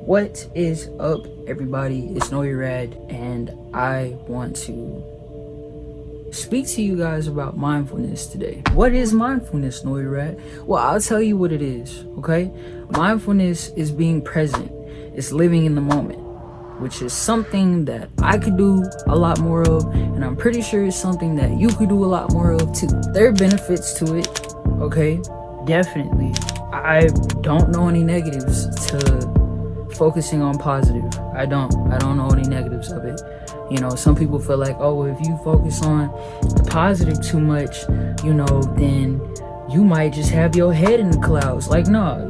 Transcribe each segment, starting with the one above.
What is up, everybody? It's Noyerad, and I want to speak to you guys about mindfulness today. What is mindfulness, Noyerad? Well, I'll tell you what it is, okay? Mindfulness is being present. It's living in the moment, which is something that I could do a lot more of, and I'm pretty sure it's something that you could do a lot more of too. There are benefits to it, okay? Definitely. I don't know any negatives to focusing on positive. I don't know any negatives of it. You know, some people feel like, oh, if you focus on the positive too much, then you might just have your head in the clouds. Like, no,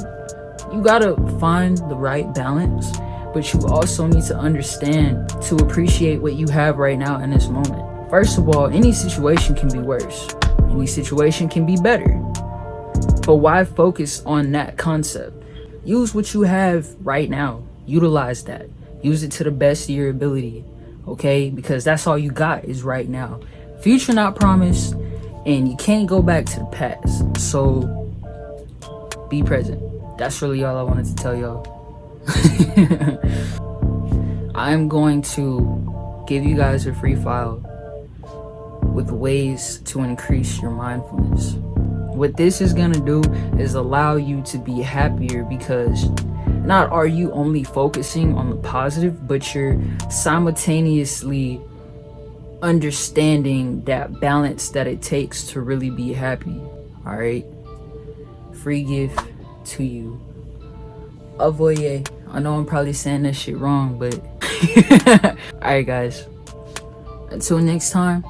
you gotta find the right balance, but you also need to understand to appreciate what you have right now in this moment. First of all, any situation can be worse. Any situation can be better. But why focus on that concept? Use what you have right now. Utilize that. Use it to the best of your ability, okay? Because that's all you got is right now. Future not promised, and you can't go back to the past. So be present. That's really all I wanted to tell y'all. I'm going to give you guys a free file with ways to increase your mindfulness. What this is gonna do is allow you to be happier, because not are you only focusing on the positive, but you're simultaneously understanding that balance that it takes to really be happy. All right, free gift to you. Avoye. I know I'm probably saying that shit wrong, but all right, guys. Until next time.